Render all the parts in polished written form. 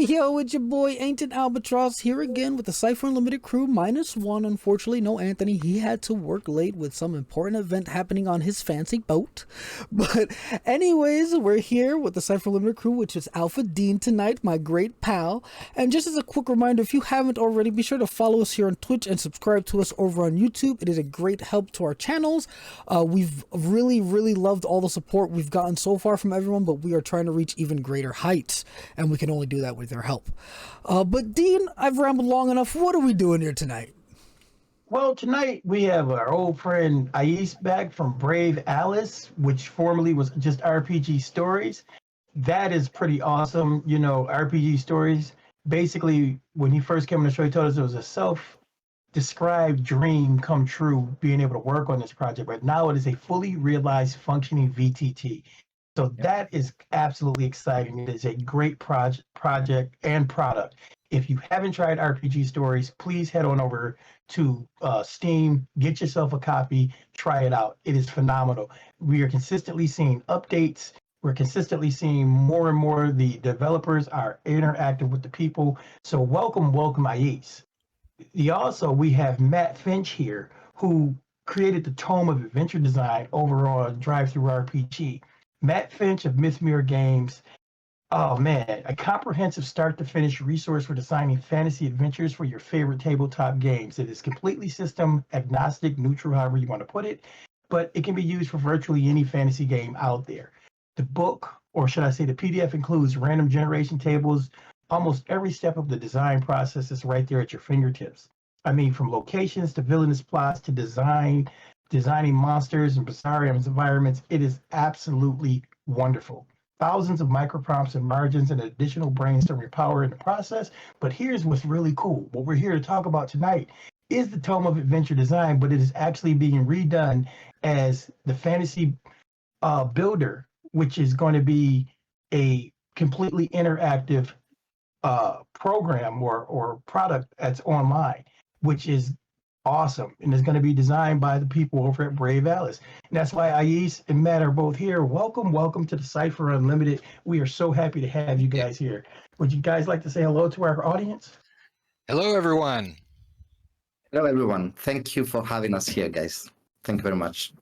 Yo, it's your boy Ancient Albatross here again with the Cypher Unlimited crew -1. Unfortunately, no Anthony. He had to work late with some important event happening on his fancy boat. But anyways, we're here with the Cypher Unlimited crew, which is Alphadean tonight, my great pal. And just as a quick reminder, if you haven't already, be sure to follow us here on Twitch and subscribe to us over on YouTube. It is a great help to our channels. We've really loved all the support we've gotten so far from everyone, but we are trying to reach even greater heights, and we can only do that with their help. But Dean, I've rambled long enough. What are we doing here tonight? Well, tonight we have our old friend Agis back from Brave Alice, which formerly was just RPG Stories. That is pretty awesome. You know, RPG Stories, basically, when he first came on the show, he told us it was a self-described dream come true, being able to work on this project. But now it is a fully realized functioning VTT. So that is absolutely exciting. It is a great project and product. If you haven't tried RPG Stories, please head on over to Steam, get yourself a copy, try it out. It is phenomenal. We are consistently seeing updates. We're consistently seeing more and more the developers are interactive with the people. So welcome, Agis. We have Matt Finch here, who created the Tome of Adventure Design over on Drive-Thru RPG. Matt Finch of Mythmere Games. Oh man, a comprehensive start to finish resource for designing fantasy adventures for your favorite tabletop games. It is completely system agnostic, neutral, however you want to put it, but it can be used for virtually any fantasy game out there. The book, or should I say the PDF, includes random generation tables. Almost every step of the design process is right there at your fingertips. I mean, from locations to villainous plots to designing monsters and bizarre environments, it is absolutely wonderful. Thousands of microprompts and margins and additional brainstorming power in the process. But here's what's really cool. What we're here to talk about tonight is the Tome of Adventure Design, but it is actually being redone as the Fantasy Builder, which is going to be a completely interactive program or product that's online, which is awesome, and is going to be designed by the people over at Brave Alice. And that's why Agis and Matt are both here. Welcome to the Cypher Unlimited. We are so happy to have you guys here. Would you guys like to say hello to our audience? Hello, everyone. Hello, everyone. Thank you for having us here, guys. Thank you very much.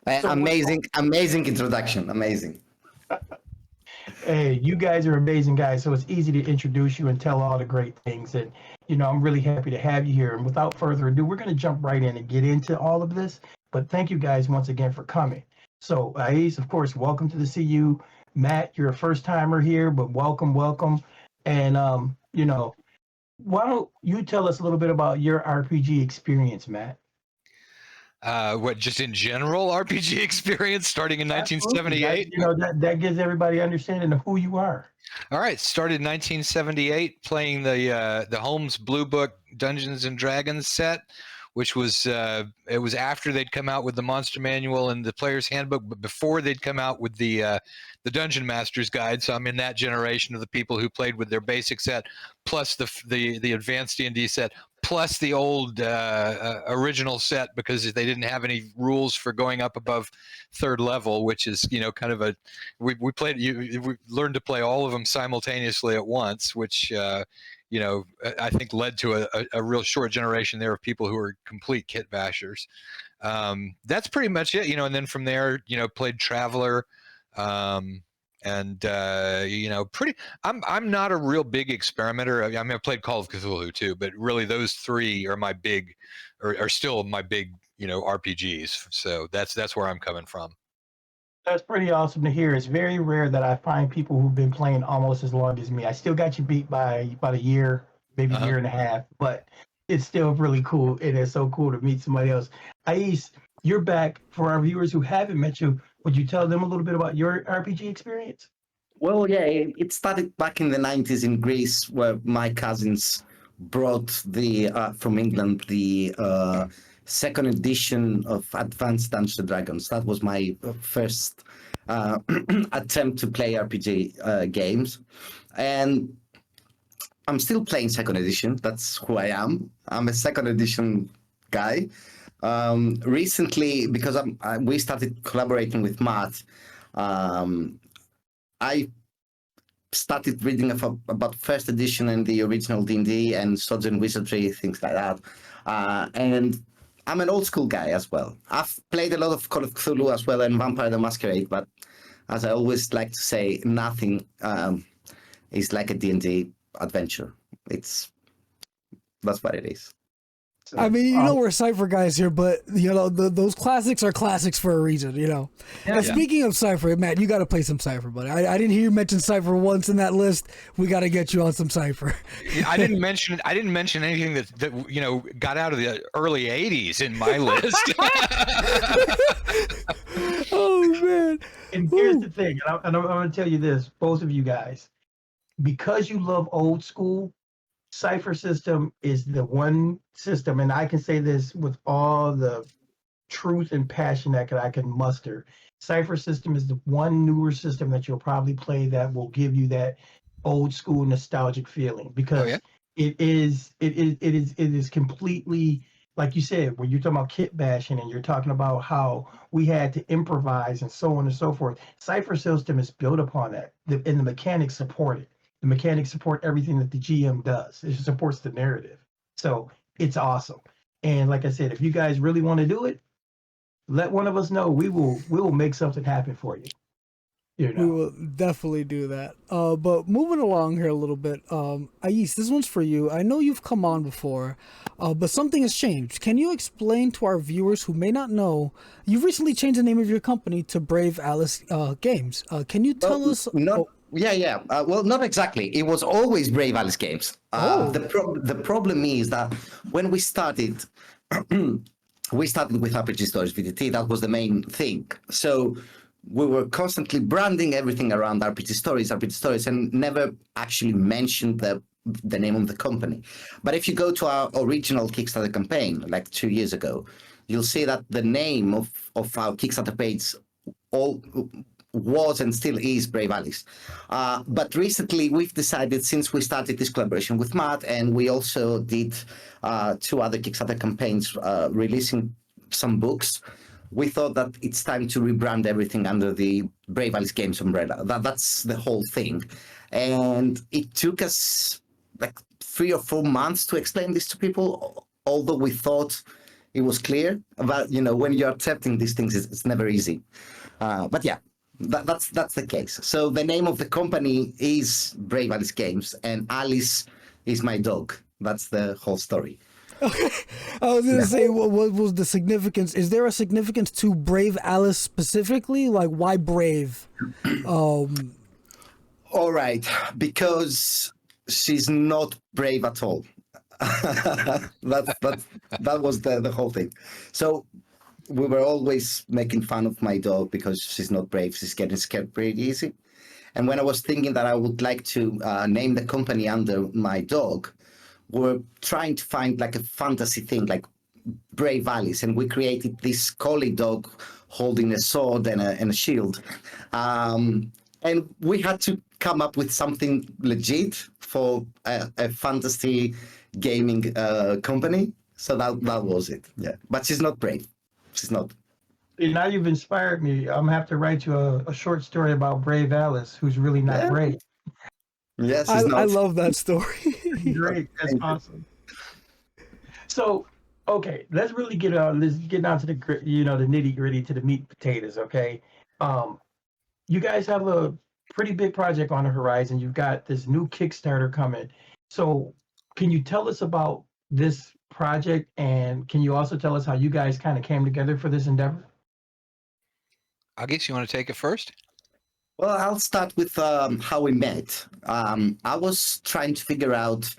So amazing introduction. Amazing. Hey, you guys are amazing guys, so it's easy to introduce you and tell all the great things. And, you know, I'm really happy to have you here. And without further ado, we're going to jump right in and get into all of this. But thank you guys once again for coming. So, Agis, of course, welcome to the CU. Matt, you're a first-timer here, but welcome. And, you know, why don't you tell us a little bit about your RPG experience, Matt? What, just in general RPG experience starting in 1978? You know, that gives everybody understanding of who you are. All right, started in 1978 playing the Holmes Blue Book Dungeons and Dragons set, which was it was after they'd come out with the Monster Manual and the Player's Handbook, but before they'd come out with the Dungeon Master's Guide. So I'm in that generation of the people who played with their basic set, plus the advanced D&D set, plus the old original set, because they didn't have any rules for going up above third level, which is, you know, kind of we learned to play all of them simultaneously at once, which you know, I think led to a real short generation there of people who are complete kit bashers. That's pretty much it, you know. And then from there, you know, played Traveler, and you know, I'm not a real big experimenter. I mean, I played Call of Cthulhu too, but really those three are my big, are still my big, you know, RPGs. So that's where I'm coming from. That's pretty awesome to hear. It's very rare that I find people who've been playing almost as long as me. I still got you beat by about a year, maybe a year and a half, but it's still really cool. And it's so cool to meet somebody else. Agis, you're back. For our viewers who haven't met you, would you tell them a little bit about your RPG experience? Well, yeah, it started back in the 90s in Greece, where my cousins brought from England the second edition of Advanced Dungeons and Dragons. That was my first attempt to play RPG games. And I'm still playing second edition. That's who I am. I'm a second edition guy. Recently, because we started collaborating with Matt, I started reading about first edition and the original D&D and Swords and Wizardry, things like that. And I'm an old school guy as well. I've played a lot of Call of Cthulhu as well and Vampire the Masquerade, but as I always like to say, nothing is like a D&D adventure. That's what it is. So, I mean, you know, we're Cypher guys here, but you know, those classics are classics for a reason, you know. And speaking of Cypher, Matt, you got to play some Cypher, buddy. I didn't hear you mention Cypher once in that list. We got to get you on some Cypher. I didn't mention anything that you know got out of the early '80s in my list. Oh man! And here's the thing, and I'm going to tell you this, both of you guys, because you love old school, Cypher system is the one system, and I can say this with all the truth and passion that I can muster. Cypher system is the one newer system that you'll probably play that will give you that old school nostalgic feeling, because it is completely, like you said, when you're talking about kit bashing and you're talking about how we had to improvise and so on and so forth. Cypher system is built upon that, and the mechanics support it. The mechanics support everything that the GM does. It supports the narrative. So it's awesome. And like I said, if you guys really want to do it, let one of us know. We will make something happen for you. You know? We will definitely do that. But moving along here a little bit, Agis, this one's for you. I know you've come on before, but something has changed. Can you explain to our viewers who may not know, you've recently changed the name of your company to Brave Alice Games. Can you tell us? Yeah. Well, not exactly. It was always Brave Alice Games. The problem is that when we started, we started with RPG Stories VTT. That was the main thing. So we were constantly branding everything around RPG Stories, and never actually mentioned the name of the company. But if you go to our original Kickstarter campaign, like 2 years ago, you'll see that the name of our Kickstarter page all was and still is Brave Alice. But recently we've decided, since we started this collaboration with Matt, and we also did 2 other Kickstarter campaigns releasing some books, we thought that it's time to rebrand everything under the Brave Alice Games umbrella. That's the whole thing. And it took us like 3 or 4 months to explain this to people, although we thought it was clear. But, you know, when you're accepting these things, it's never easy. But yeah, that's the case. So the name of the company is Brave Alice Games, and Alice is my dog. That's the whole story. Okay. I was going to say, what was the significance? Is there a significance to Brave Alice specifically? Like, why Brave? All right, because she's not brave at all. That was the whole thing. So we were always making fun of my dog because she's not brave. She's getting scared pretty easy. And when I was thinking that I would like to name the company under my dog, we're trying to find like a fantasy thing, like Brave Alice, and we created this collie dog holding a sword and a shield. And we had to come up with something legit for a fantasy gaming company. So that was it. Yeah, but she's not brave. She's not. And now you've inspired me. I'm gonna have to write you a short story about Brave Alice, who's really not brave. Yes, I love that story. Great, that's awesome. So, okay, let's really get down to the nitty gritty, to the meat and potatoes. Okay, you guys have a pretty big project on the horizon. You've got this new Kickstarter coming. So, can you tell us about this project, and can you also tell us how you guys kind of came together for this endeavor? Agis, you want to take it first? Well, I'll start with how we met. I was trying to figure out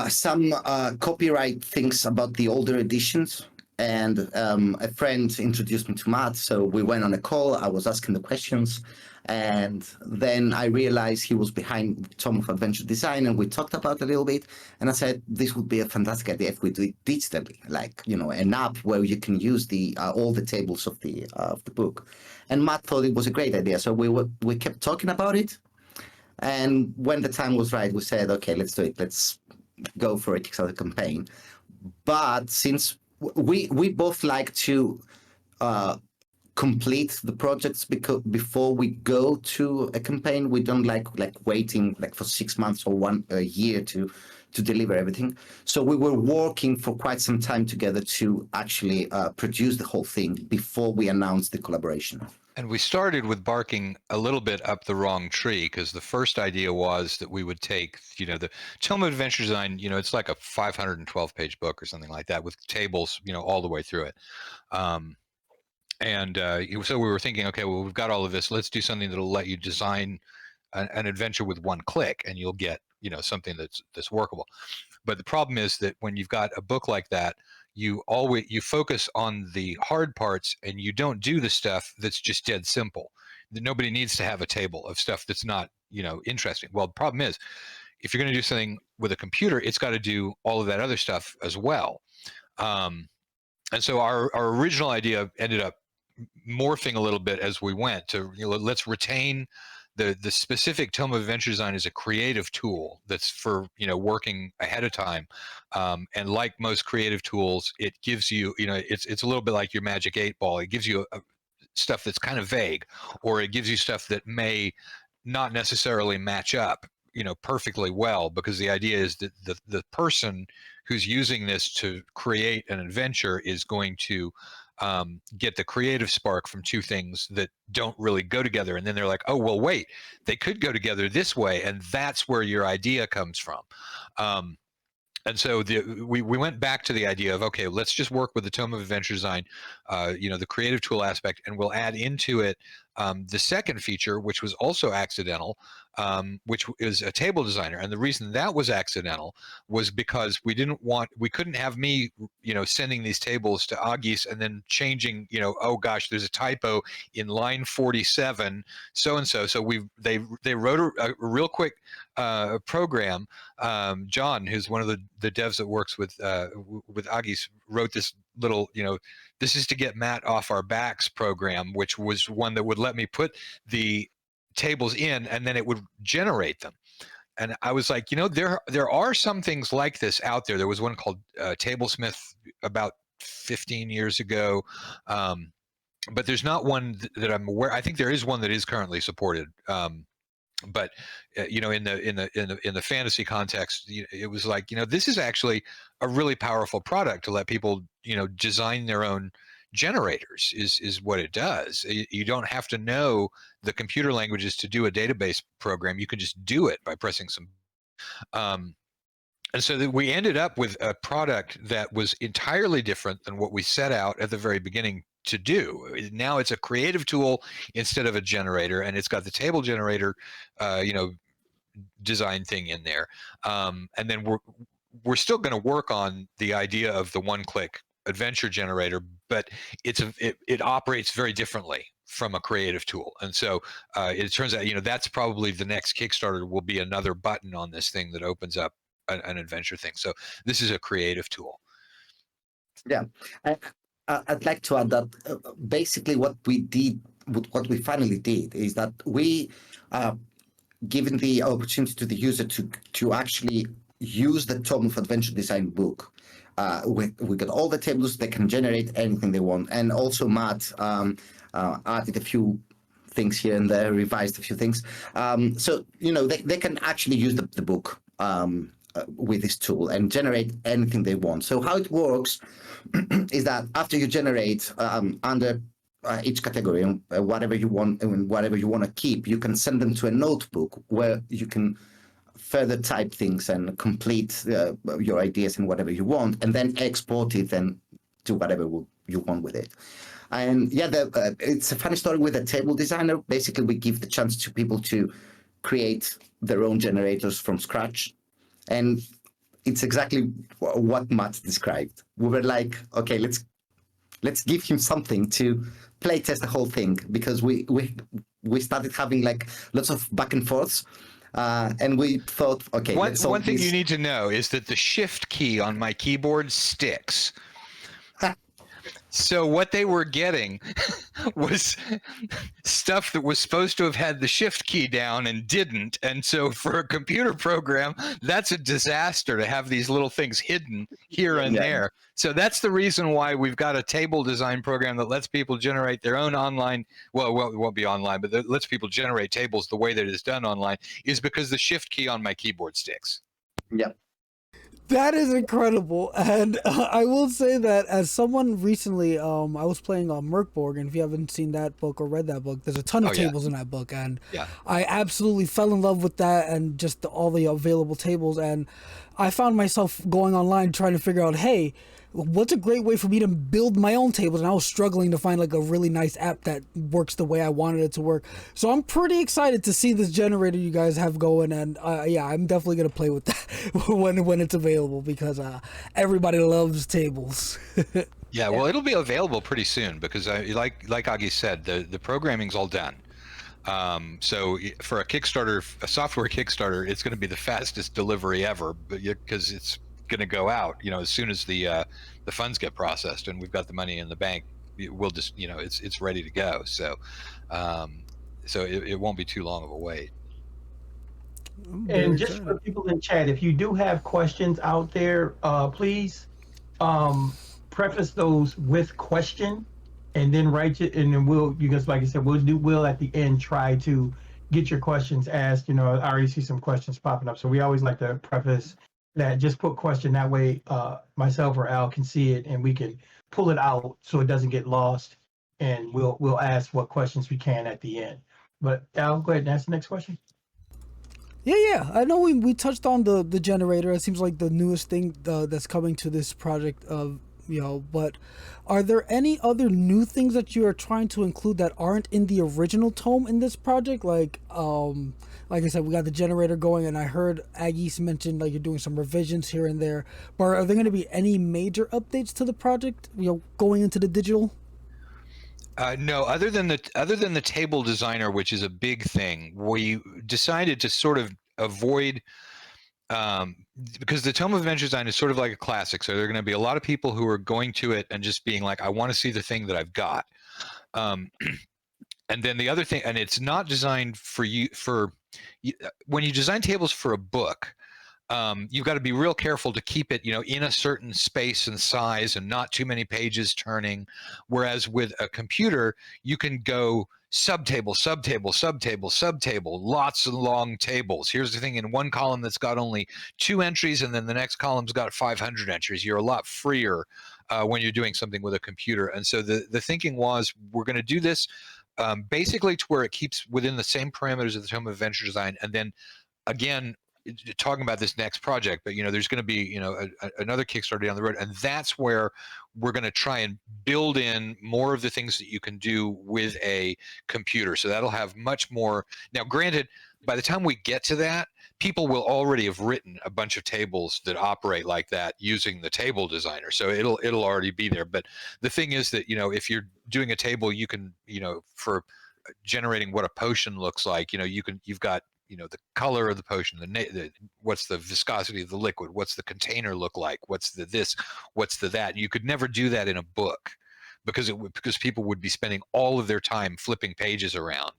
some copyright things about the older editions, and a friend introduced me to Matt, so we went on a call. I was asking the questions, and then I realized he was behind Tome of Adventure Design, and we talked about it a little bit, and I said, this would be a fantastic idea if we do it digitally, like, you know, an app where you can use the all the tables of the book. And Matt thought it was a great idea, so we kept talking about it, and when the time was right, we said, okay, let's do it. Let's go for a Kickstarter campaign. But since we both like to complete the projects before we go to a campaign. We don't like waiting like for 6 months or a year to deliver everything. So we were working for quite some time together to actually produce the whole thing before we announced the collaboration. And we started with barking a little bit up the wrong tree, because the first idea was that we would take, the Tome of Adventure Design, it's like a 512-page book or something like that with tables, all the way through it. So we were thinking, okay, well, we've got all of this. Let's do something that'll let you design an adventure with one click, and you'll get, something that's workable. But the problem is that when you've got a book like that, you focus on the hard parts, and you don't do the stuff that's just dead simple. Nobody needs to have a table of stuff that's not, interesting. Well, the problem is, if you're going to do something with a computer, it's got to do all of that other stuff as well. And so our original idea ended up morphing a little bit as we went to, let's retain the specific Tome of Adventure Design as a creative tool that's for, working ahead of time. And like most creative tools, it gives you, it's a little bit like your Magic 8-Ball. It gives you stuff that's kind of vague, or it gives you stuff that may not necessarily match up, perfectly well, because the idea is that the person who's using this to create an adventure is going to get the creative spark from two things that don't really go together, and then they're like, oh, well, wait, they could go together this way, and that's where your idea comes from. And so we went back to the idea of, okay, let's just work with the Tome of Adventure Design, the creative tool aspect, and we'll add into it the second feature, which was also accidental, which is a table designer. And the reason that was accidental was because we couldn't have me, sending these tables to Agis and then changing, oh gosh, there's a typo in line 47, so-and-so. So they wrote a real quick program. John, who's one of the devs that works with Agis, wrote this little, this is to get Matt off our backs program, which was one that would let me put the tables in, and then it would generate them. And I was like, there are some things like this out there. There was one called Tablesmith about 15 years ago, but there's not one that I'm aware. I think there is one that is currently supported. But in the fantasy context, it was like, this is actually a really powerful product to let people, design their own generators is what it does. You don't have to know the computer languages to do a database program. You can just do it by pressing some. And so we ended up with a product that was entirely different than what we set out at the very beginning to do. Now it's a creative tool instead of a generator, and it's got the table generator, design thing in there. And then we're still going to work on the idea of the one-click adventure generator, but it operates very differently from a creative tool. And so it turns out, that's probably the next Kickstarter will be another button on this thing that opens up an adventure thing. So this is a creative tool. Yeah. I'd like to add that basically what we finally did is that we given the opportunity to the user to actually use the Tome of Adventure Design book. We got all the tables. They can generate anything they want. And also Matt added a few things here and there, revised a few things. So, they can actually use the book with this tool and generate anything they want. So how it works is that after you generate under each category, whatever you want and whatever you want to keep, you can send them to a notebook where you can further type things and complete your ideas and whatever you want, and then export it and do whatever you want with it. And yeah, it's a funny story with a table designer. Basically, we give the chance to people to create their own generators from scratch. And it's exactly what Matt described. We were like, okay, let's give him something to play test the whole thing, because we started having like lots of back and forths. And we thought, okay. One thing you need to know is that the shift key on my keyboard sticks. So what they were getting was stuff that was supposed to have had the shift key down and didn't. And so for a computer program, that's a disaster to have these little things hidden here and there. So that's the reason why we've got a table design program that lets people generate their own online, well, it won't be online, but that lets people generate tables the way that it is done online, is because the shift key on my keyboard sticks. Yeah. That is incredible, and I will say that as someone recently, I was playing on Merkborg, and if you haven't seen that book or read that book, there's a ton of tables in that book, and I absolutely fell in love with that and just all the available tables, and I found myself going online trying to figure out, hey, what's a great way for me to build my own tables? And I was struggling to find like a really nice app that works the way I wanted it to work. So I'm pretty excited to see this generator you guys have going, and yeah, I'm definitely gonna play with that when it's available, because everybody loves tables. Yeah, well, it'll be available pretty soon, because like Agis said, the programming's all done. So for a software Kickstarter, it's going to be the fastest delivery ever, because it's going to go out, as soon as the funds get processed and we've got the money in the bank. We'll just, it's ready to go. So, it won't be too long of a wait. And just for people in chat, if you do have questions out there, please preface those with question, and then write it, and then because like I said, we'll at the end try to get your questions asked. I already see some questions popping up, so we always like to preface that. Just put question, that way myself or Al can see it and we can pull it out so it doesn't get lost, and we'll ask what questions we can at the end. But Al, go ahead and ask the next question. Yeah. I know we touched on the generator. It seems like the newest thing that's coming to this project. But are there any other new things that you are trying to include that aren't in the original tome in this project? Like I said, we got the generator going, and I heard Agis mention like you're doing some revisions here and there. But are there going to be any major updates to the project, going into the digital? No, other than the table designer, which is a big thing, we decided to sort of avoid, because the Tome of Adventure Design is sort of like a classic. So there are going to be a lot of people who are going to it and just being like, I want to see the thing that I've got. And then the other thing, and it's not designed when you design tables for a book, you've got to be real careful to keep it, in a certain space and size and not too many pages turning. Whereas with a computer, you can go subtable, lots of long tables. Here's the thing, in one column that's got only 2 entries, and then the next column's got 500 entries. You're a lot freer when you're doing something with a computer. And so the thinking was, we're going to do this basically to where it keeps within the same parameters of the Tome of Adventure Design. And then again, talking about this next project, but there's going to be another Kickstarter down the road, and that's where we're going to try and build in more of the things that you can do with a computer. So that'll have much more. Now, granted, by the time we get to that, people will already have written a bunch of tables that operate like that using the table designer, so it'll already be there. But the thing is that if you're doing a table, you can for generating what a potion looks like, you've got the color of the potion, what's the viscosity of the liquid, what's the container look like, what's the this, what's the that. You could never do that in a book, because people would be spending all of their time flipping pages around.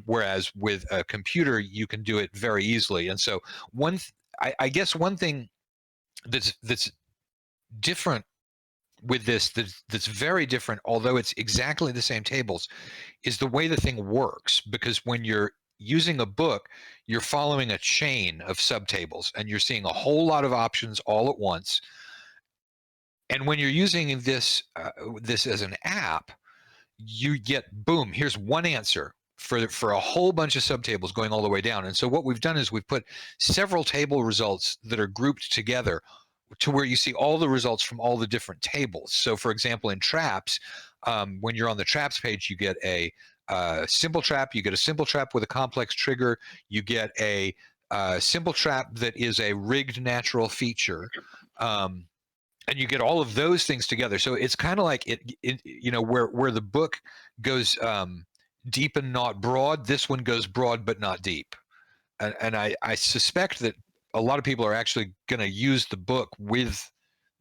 Whereas with a computer, you can do it very easily. And so I guess one thing that's different with this, that's very different, although it's exactly the same tables, is the way the thing works. Because when you're using a book, you're following a chain of subtables, and you're seeing a whole lot of options all at once. And when you're using this as an app, you get, boom, here's one answer for a whole bunch of subtables going all the way down. And so what we've done is we've put several table results that are grouped together to where you see all the results from all the different tables. So for example, in traps, when you're on the traps page, you get a simple trap, you get a simple trap with a complex trigger, you get a simple trap that is a rigged natural feature, and you get all of those things together. So it's kind of like where the book goes deep and not broad, this one goes broad but not deep. And I suspect that a lot of people are actually going to use the book with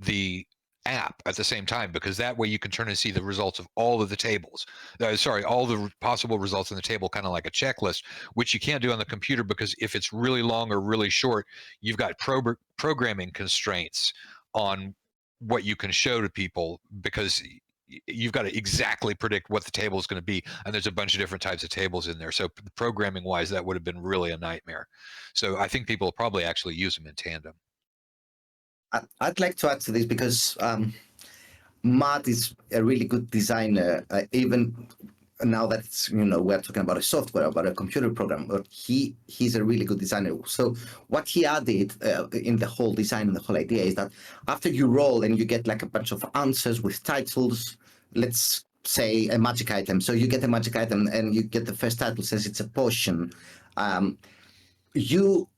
the app at the same time, because that way you can turn and see the results of all of the tables. All the possible results in the table, kind of like a checklist, which you can't do on the computer, because if it's really long or really short, you've got programming constraints on what you can show to people, because you've got to exactly predict what the table is going to be, and there's a bunch of different types of tables in there. So programming wise, that would have been really a nightmare. So I think people will probably actually use them in tandem. I'd like to add to this because Matt is a really good designer, even now that we're talking about a software, about a computer program, but he's a really good designer. So what he added in the whole design and the whole idea is that after you roll and you get like a bunch of answers with titles, let's say a magic item. So you get a magic item and you get the first title says it's a potion. That was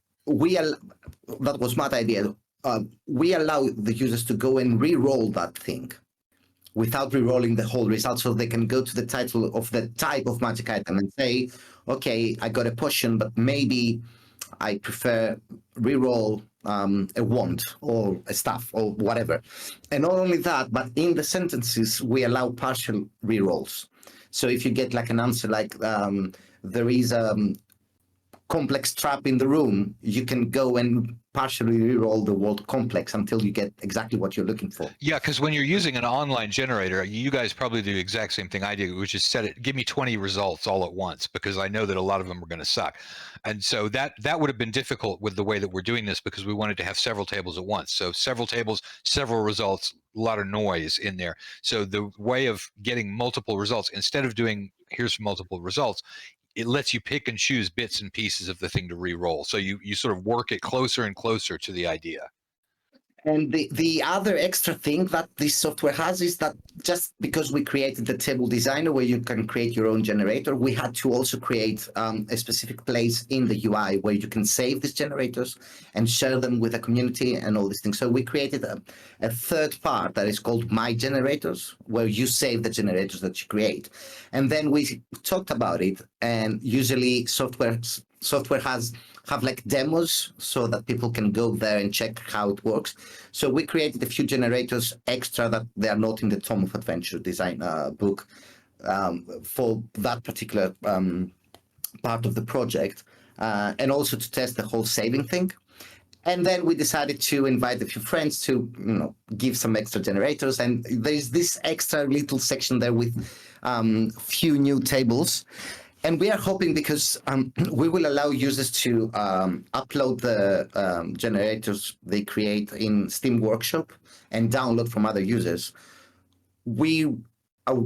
Matt's idea. We allow the users to go and re-roll that thing without re-rolling the whole result, so they can go to the title of the type of magic item and say, okay, I got a potion, but maybe I prefer re-roll a wand or a staff or whatever. And not only that, but in the sentences, we allow partial re-rolls. So if you get like an answer like there is a complex trap in the room, you can go and partially re-roll the word complex until you get exactly what you're looking for. Yeah, because when you're using an online generator, you guys probably do the exact same thing I do, which is give me 20 results all at once, because I know that a lot of them are going to suck. And so that would have been difficult with the way that we're doing this, because we wanted to have several tables at once. So several tables, several results, a lot of noise in there. So the way of getting multiple results, instead of doing here's multiple results, it lets you pick and choose bits and pieces of the thing to re-roll. So you sort of work it closer and closer to the idea. And the other extra thing that this software has is that just because we created the table designer where you can create your own generator, we had to also create a specific place in the UI where you can save these generators and share them with the community and all these things. So we created a third part that is called My Generators, where you save the generators that you create. And then we talked about it, and usually software have like demos so that people can go there and check how it works. So we created a few generators extra that they are not in the Tome of Adventure Design book for that particular part of the project, and also to test the whole saving thing. And then we decided to invite a few friends to give some extra generators. And there's this extra little section there with few new tables. And we are hoping, because we will allow users to upload the generators they create in Steam Workshop and download from other users. We are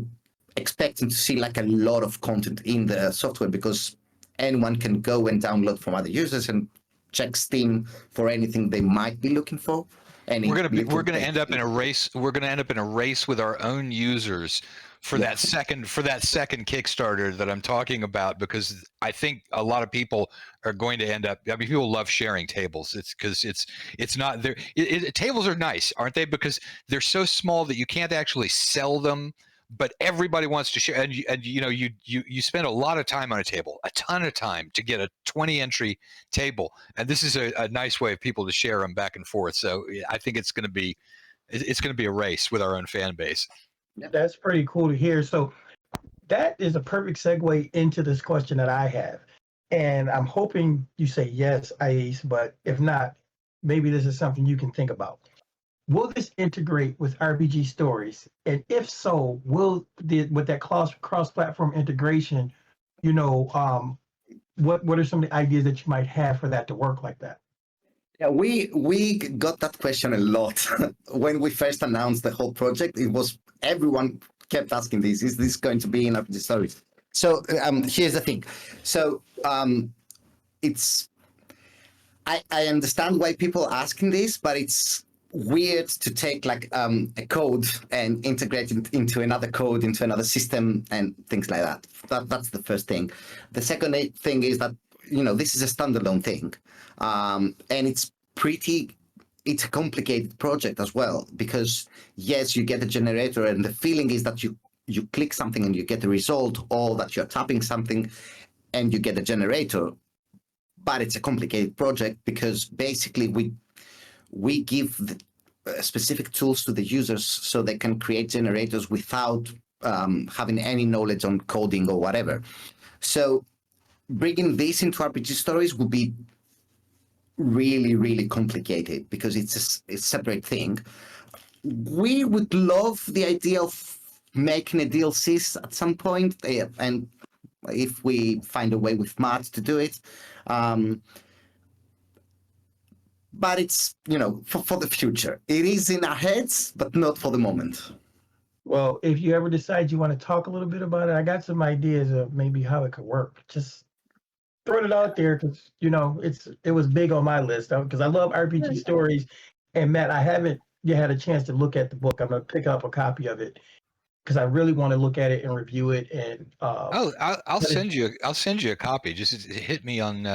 expecting to see like a lot of content in the software, because anyone can go and download from other users and check Steam for anything they might be looking for. We're gonna end up in a race. We're gonna end up in a race with our own users for that second Kickstarter that I'm talking about, because I think a lot of people are going to end up. I mean, people love sharing tables. It's because it's not there. Tables are nice, aren't they? Because they're so small that you can't actually sell them, but everybody wants to share. And you spend a lot of time on a table, a ton of time to get a 20 entry table, and this is a nice way of people to share them back and forth. So I think it's going to be a race with our own fan base. That's pretty cool to hear. So that is a perfect segue into this question that I have. And I'm hoping you say yes, Agis, but if not, maybe this is something you can think about. Will this integrate with RPG stories? And if so, with that cross-platform integration, what are some of the ideas that you might have for that to work like that? Yeah, we got that question a lot when we first announced the whole project. Everyone kept asking this: is this going to be in RPG stories? So here's the thing. So I understand why people are asking this, but it's weird to take like a code and integrate it into another code, into another system, and things like that. That's the first thing. The second thing is that this is a standalone thing, and it's a complicated project as well, because yes, you get a generator, and the feeling is that you click something and you get a result, or that you're tapping something and you get a generator. But it's a complicated project because basically we give specific tools to the users so they can create generators without having any knowledge on coding or whatever. So bringing this into RPG stories would be really, really complicated because it's a separate thing. We would love the idea of making a DLC at some point, and if we find a way with Matt to do it. But it's, for the future. It is in our heads, but not for the moment. Well, if you ever decide you want to talk a little bit about it, I got some ideas of maybe how it could work. Just throwing it out there because it was big on my list because I love RPG stories. And Matt, I haven't yet had a chance to look at the book. I'm gonna pick up a copy of it because I really want to look at it and review it. And I'll send you a copy. Just hit me on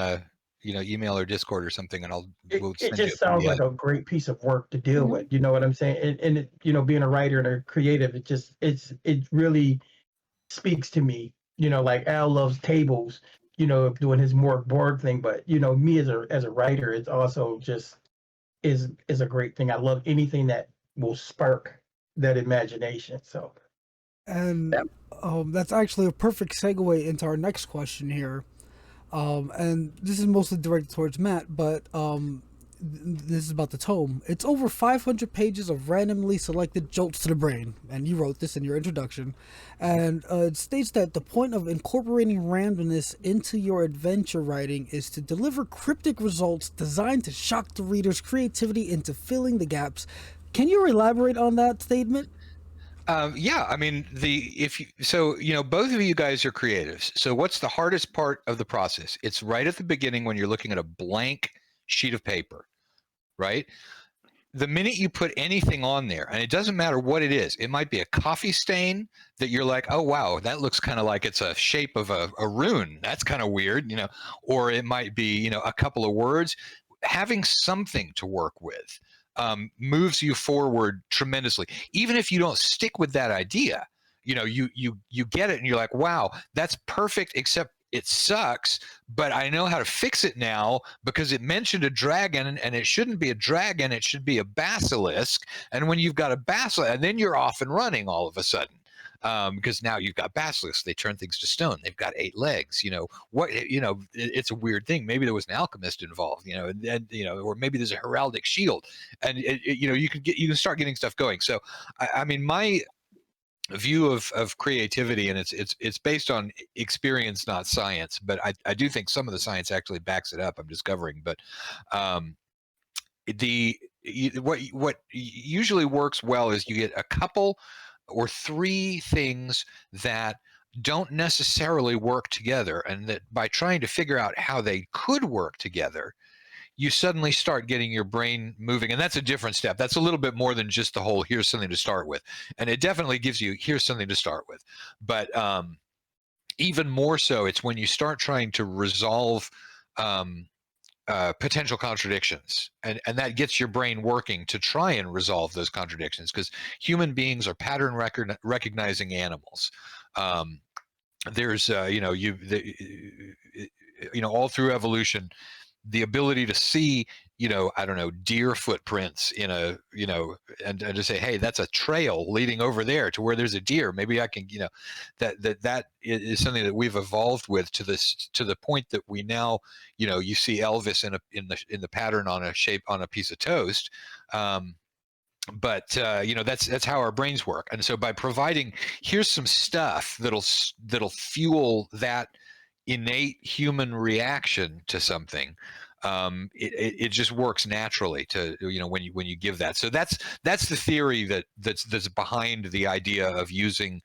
email or Discord or something, and we'll it send just you sounds like a great piece of work to deal with. You know what I'm saying? And it, being a writer and a creative, it really speaks to me. Like Al loves tables. Doing his more board thing, but me as a writer, it's also just is a great thing. I love anything that will spark that imagination. So, And that's actually a perfect segue into our next question here. And this is mostly directed towards Matt, but this is about the tome. It's over 500 pages of randomly selected jolts to the brain, and you wrote this in your introduction. And it states that the point of incorporating randomness into your adventure writing is to deliver cryptic results designed to shock the reader's creativity into filling the gaps. Can you elaborate on that statement? Yeah, I mean, both of you guys are creatives. So what's the hardest part of the process? It's right at the beginning when you're looking at a blank sheet of paper, right? The minute you put anything on there, and it doesn't matter what it is, it might be a coffee stain that you're like, oh, wow, that looks kind of like it's a shape of a rune. That's kind of weird, or it might be, a couple of words. Having something to work with moves you forward tremendously. Even if you don't stick with that idea, you get it and you're like, wow, that's perfect, except it sucks, but I know how to fix it now because it mentioned a dragon, and it shouldn't be a dragon, it should be a basilisk. And when you've got a basilisk, and then you're off and running all of a sudden. Because now you've got basilisks, they turn things to stone. They've got 8 legs. It's a weird thing. Maybe there was an alchemist involved. Or maybe there's a heraldic shield, and you can start getting stuff going. So, I mean, my view of creativity, and it's based on experience, not science. But I do think some of the science actually backs it up. I'm discovering, but what usually works well is you get a couple or 3 things that don't necessarily work together, and that by trying to figure out how they could work together, you suddenly start getting your brain moving. And that's a different step. That's a little bit more than just the whole here's something to start with. And it definitely gives you here's something to start with. But even more so, it's when you start trying to resolve potential contradictions, and that gets your brain working to try and resolve those contradictions, because human beings are pattern recognizing animals. There's all through evolution, the ability to see, I don't know, deer footprints in a, and to say, hey, that's a trail leading over there to where there's a deer. Maybe I can, that is something that we've evolved with to the point that we now, you see Elvis in the pattern on a piece of toast. But that's how our brains work. And so by providing, here's some stuff that'll fuel that innate human reaction to something, it just works naturally to when you give that. So that's the theory that's behind the idea of using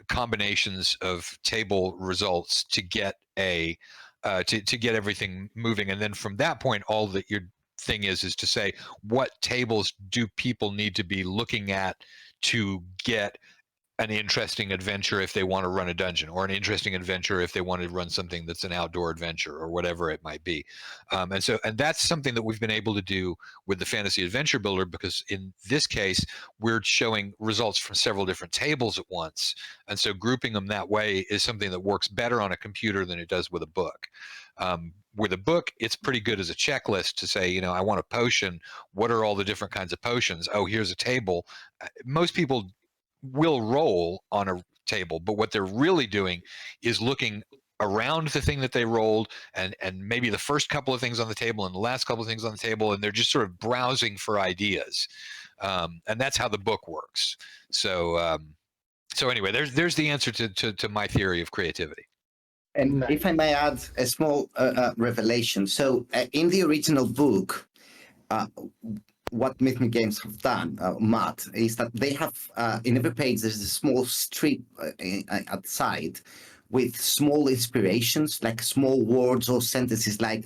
combinations of table results to get to get everything moving. And then from that point, all that your thing is to say, what tables do people need to be looking at to get an interesting adventure if they want to run a dungeon, or an interesting adventure if they want to run something that's an outdoor adventure, or whatever it might be. And that's something that we've been able to do with the Fantasy Adventure Builder, because in this case, we're showing results from several different tables at once. And so grouping them that way is something that works better on a computer than it does with a book. With a book, it's pretty good as a checklist to say, you know, I want a potion. What are all the different kinds of potions? Oh, here's a table. Most people will roll on a table, but what they're really doing is looking around the thing that they rolled, and maybe the first couple of things on the table and the last couple of things on the table, and they're just sort of browsing for ideas. And that's how the book works. So anyway, there's the answer to my theory of creativity. And Nice. if I may add a small revelation. So in the original book, what Mythmere Games have done, Matt, is that they have, in every page, there's a small strip at the side with small inspirations, like small words or sentences like,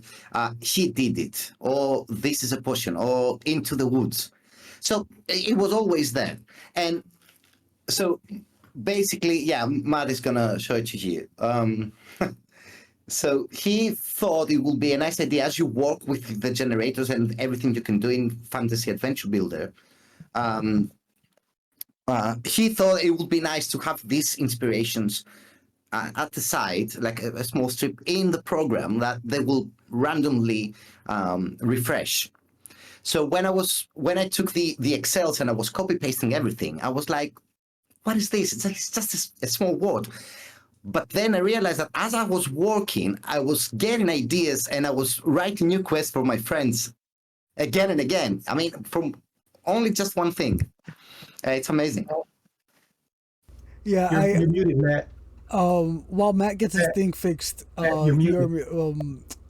he did it, or this is a potion, or into the woods. So it was always there. And so basically, yeah, Matt is going to show it to you. So he thought it would be a nice idea as you work with the generators and everything you can do in Fantasy Adventure Builder. He thought it would be nice to have these inspirations at the side, like a small strip in the program that they will randomly refresh. So when I took the Excels and I was copy pasting everything, I was like, what is this? It's like, it's just a small word. But then I realized that as I was working, I was getting ideas and I was writing new quests for my friends again and again. I mean, from only just one thing. It's amazing. Yeah, You're muted, Matt. While Matt gets his Matt, thing fixed, you're muted.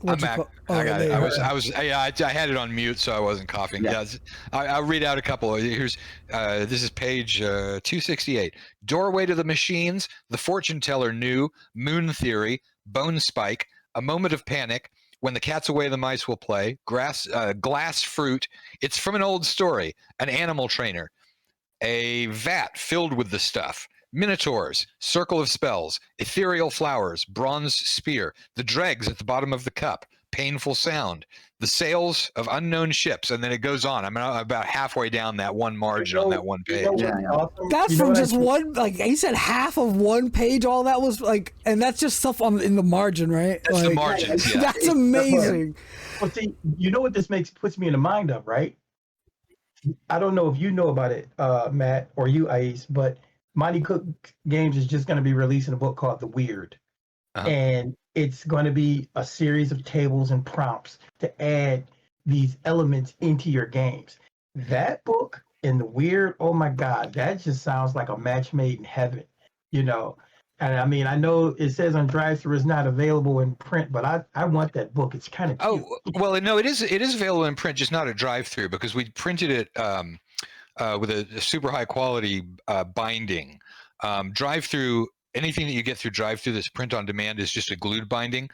I'm back. I got it. I had it on mute, so I wasn't coughing. Yeah. Yeah, I'll read out a couple. Here's this is page 268. Doorway to the Machines, The Fortune Teller Knew, Moon Theory, Bone Spike, A Moment of Panic, When the Cat's Away the Mice Will Play, Glass Fruit, It's from an Old Story, An Animal Trainer, A Vat Filled with the Stuff, Minotaurs, Circle of Spells, Ethereal Flowers, Bronze Spear, The Dregs at the Bottom of the Cup, Painful Sound, The Sails of Unknown Ships, and then it goes on. I'm about halfway down that one margin on that one page. Awesome? That's from just one, like he said, half of one page. All that was like, and that's just stuff in the margin, right? That's like, the margins, yeah. That's amazing. Well, see, you know what this puts me in the mind of, right? I don't know if you know about it, Matt, or you, Ais, but Monty Cook Games is just going to be releasing a book called The Weird. And it's going to be a series of tables and prompts to add these elements into your games. That book and The Weird, oh my God, that just sounds like a match made in heaven, you know. And I mean, I know it says on Drive-Thru it's not available in print, but I want that book. It's kind of cute. Oh, well, no, it is available in print, just not at Drive-Thru, because we printed it with a super high quality binding. Drive-Thru, anything that you get through Drive-Thru that's print on demand is just a glued binding.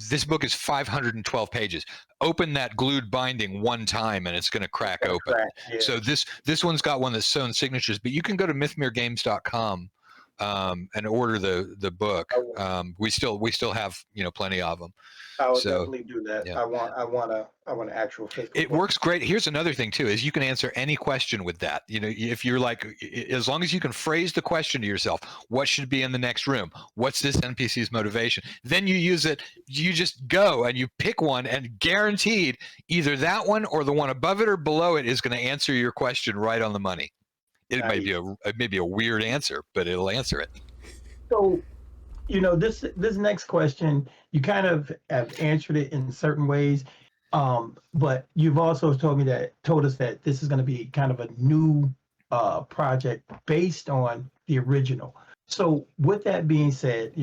This book is 512 pages. Open that glued binding one time and it's going to crack open. Yeah. So this one's got one that's sewn signatures, but you can go to mythmeregames.com and order the book. We still have plenty of them. I would definitely do that. Yeah. I want an actual physical It book. works great. Here's another thing too, is you can answer any question with that. If you're like, as long as you can phrase the question to yourself, what should be in the next room? What's this NPC's motivation? Then you use it, you just go and you pick one, and guaranteed either that one or the one above it or below it is going to answer your question right on the money. It may be a weird answer, but it'll answer it. So, this next question, you kind of have answered it in certain ways, but you've also told us that this is going to be kind of a new project based on the original. So, with that being said,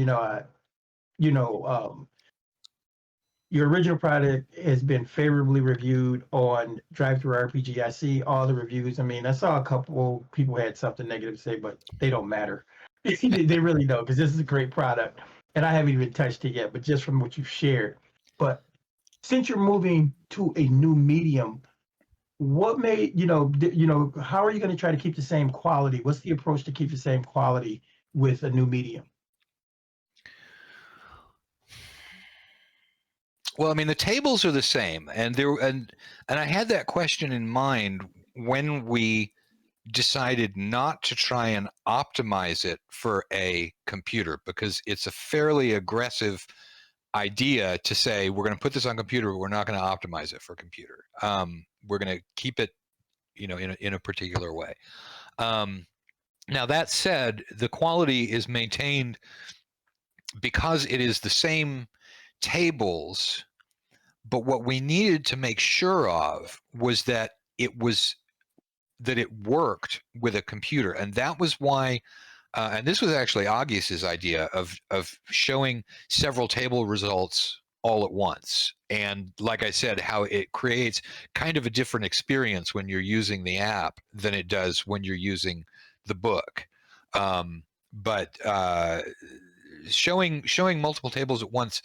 your original product has been favorably reviewed on Drive-Thru RPG. I see all the reviews. I mean, I saw a couple people had something negative to say, but they don't matter. They really don't, because this is a great product. And I haven't even touched it yet, but just from what you've shared. But since you're moving to a new medium, what made, how are you going to try to keep the same quality? What's the approach to keep the same quality with a new medium? Well, I mean, the tables are the same, and I had that question in mind when we decided not to try and optimize it for a computer, because it's a fairly aggressive idea to say we're going to put this on computer, but we're not going to optimize it for computer. We're going to keep it, in a particular way. Now that said, the quality is maintained because it is the same tables, but what we needed to make sure of was that it worked with a computer, and that was why. And this was actually Agis's idea of showing several table results all at once. And like I said, how it creates kind of a different experience when you're using the app than it does when you're using the book. But showing multiple tables at once,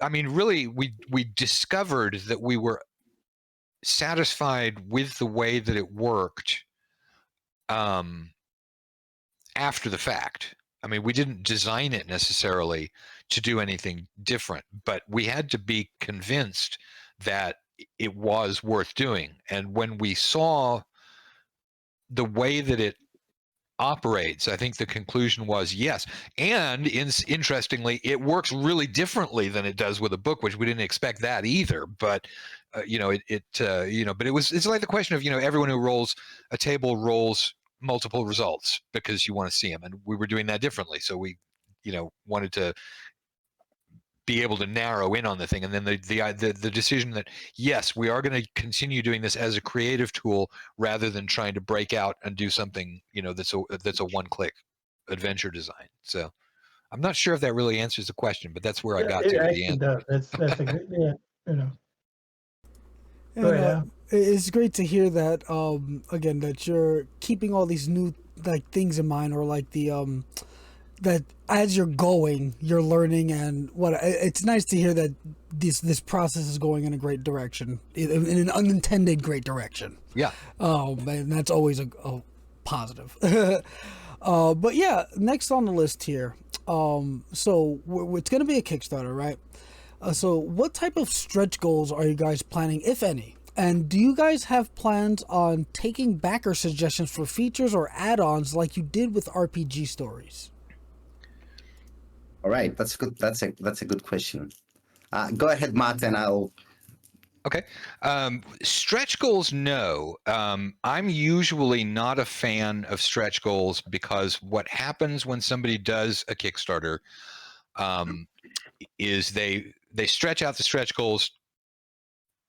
I mean, really, we discovered that we were satisfied with the way that it worked after the fact. I mean, we didn't design it necessarily to do anything different, but we had to be convinced that it was worth doing. And when we saw the way that it operates, I think the conclusion was yes. And interestingly, it works really differently than it does with a book, which we didn't expect that either. But but it's like the question of, everyone who rolls a table rolls multiple results because you want to see them, and we were doing that differently. So we, wanted to be able to narrow in on the thing, and then the decision that yes, we are going to continue doing this as a creative tool rather than trying to break out and do something that's a one-click adventure design. So I'm not sure if that really answers the question, but that's where I got to the end. That's a good, yeah, Go And ahead, Al. it's great to hear that again, that you're keeping all these new things in mind, or the that as you're going, you're learning, and it's nice to hear that this process is going in a great direction, in an unintended great direction. Yeah. And that's always a positive. But yeah, next on the list here. So it's going to be a Kickstarter, right? So what type of stretch goals are you guys planning, if any? And do you guys have plans on taking backer suggestions for features or add-ons like you did with RPG stories? All right, that's good. That's a good question. Go ahead, Matt, and I'll. Okay. Stretch goals, no. I'm usually not a fan of stretch goals, because what happens when somebody does a Kickstarter is they stretch out the stretch goals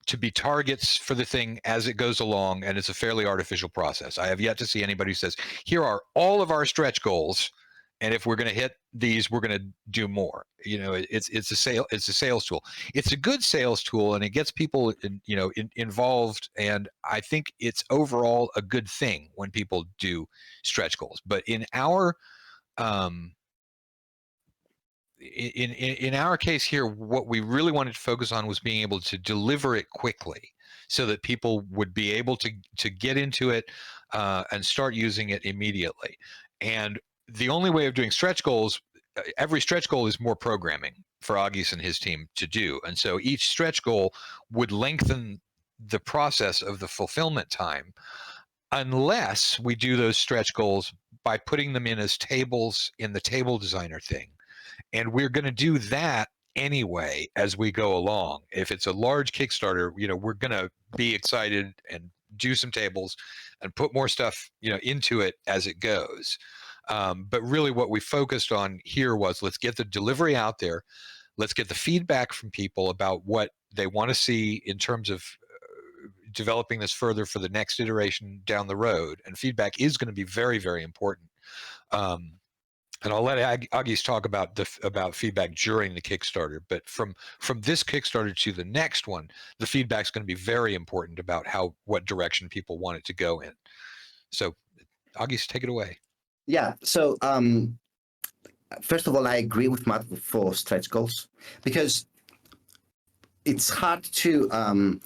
to be targets for the thing as it goes along, and it's a fairly artificial process. I have yet to see anybody who says, here are all of our stretch goals, and if we're going to hit these, we're going to do more. It's a sales tool. It's a good sales tool, and it gets people involved, and I think it's overall a good thing when people do stretch goals. But in our in our case here, what we really wanted to focus on was being able to deliver it quickly, so that people would be able to get into it and start using it immediately. And the only way of doing stretch goals, every stretch goal is more programming for Agis and his team to do. And so each stretch goal would lengthen the process of the fulfillment time, unless we do those stretch goals by putting them in as tables in the table designer thing. And we're going to do that anyway as we go along. If it's a large Kickstarter, we're going to be excited and do some tables and put more stuff, into it as it goes. But really what we focused on here was, let's get the delivery out there. Let's get the feedback from people about what they want to see in terms of developing this further for the next iteration down the road. And feedback is going to be very, very important. And I'll let Agis talk about feedback during the Kickstarter. But from this Kickstarter to the next one, the feedback's going to be very important about what direction people want it to go in. So, Agis, take it away. Yeah. So, first of all, I agree with Matt for stretch goals, because it's hard to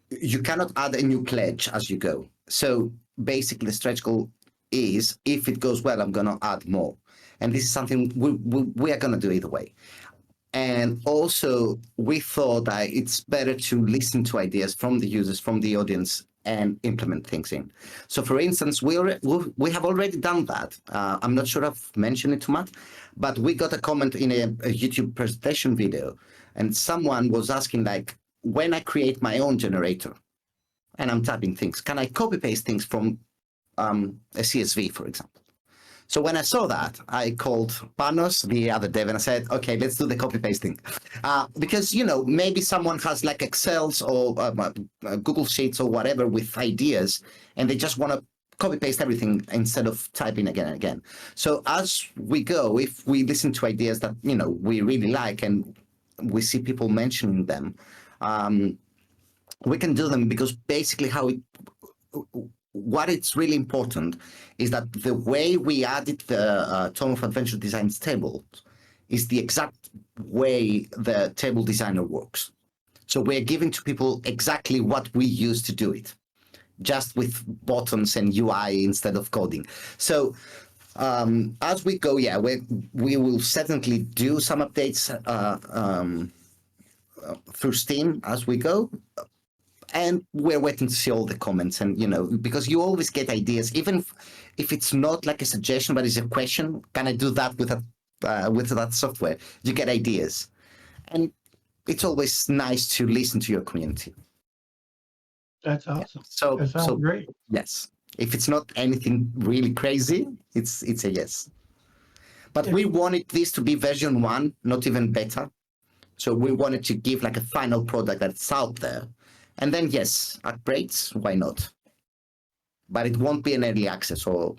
you cannot add a new pledge as you go. So basically, the stretch goal is, if it goes well, I'm going to add more. And this is something we are going to do either way. And also, we thought that it's better to listen to ideas from the users, from the audience, and implement things in. So, for instance, we have already done that. I'm not sure I've mentioned it too much, but we got a comment in a YouTube presentation video, and someone was asking, like, when I create my own generator and I'm typing things, can I copy paste things from a CSV, for example? So when I saw that, I called Panos, the other dev, and I said, okay, let's do the copy pasting. Because, maybe someone has like Excels or Google Sheets or whatever with ideas, and they just want to copy paste everything instead of typing again and again. So as we go, if we listen to ideas that, we really like and we see people mentioning them, we can do them, because basically what it's really important is that the way we added the Tome of Adventure Design's table is the exact way the table designer works. So we're giving to people exactly what we use to do it, just with buttons and UI instead of coding. So as we go, we will certainly do some updates through Steam as we go. And we're waiting to see all the comments, and because you always get ideas, even if it's not like a suggestion but it's a question, can I do that with that software? You get ideas, and it's always nice to listen to your community. That's awesome. So that sounds great. Yes, if it's not anything really crazy, it's a yes. But we wanted this to be version 1, not even beta. So we wanted to give like a final product that's out there. And then, yes, upgrades, why not? But it won't be an early access, or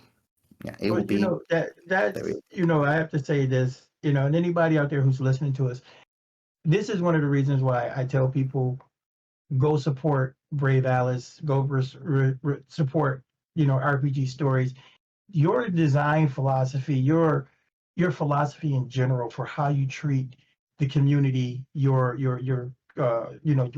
it will be. That's I have to say this, and anybody out there who's listening to us, this is one of the reasons why I tell people, go support Brave Alice, go support, RPG stories. Your design philosophy, your philosophy in general for how you treat the community, your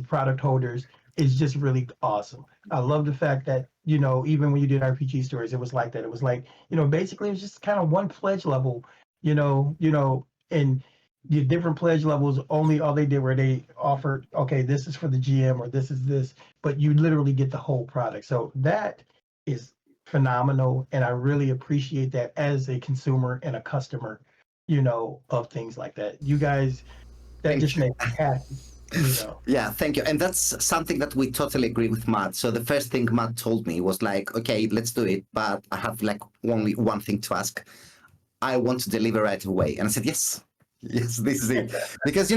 product holders, is just really awesome. I love the fact that, even when you did RPG stories, it was like that. It was like, basically it was just kind of one pledge level, and the different pledge levels, all they did were they offered, okay, this is for the GM or this is this, but you literally get the whole product. So that is phenomenal. And I really appreciate that as a consumer and a customer, of things like that. You guys, that just makes me happy. Yeah, thank you. And that's something that we totally agree with Matt. So the first thing Matt told me was like, okay, let's do it, but I have like only one thing to ask. I want to deliver right away. And I said, yes, this is it. Because,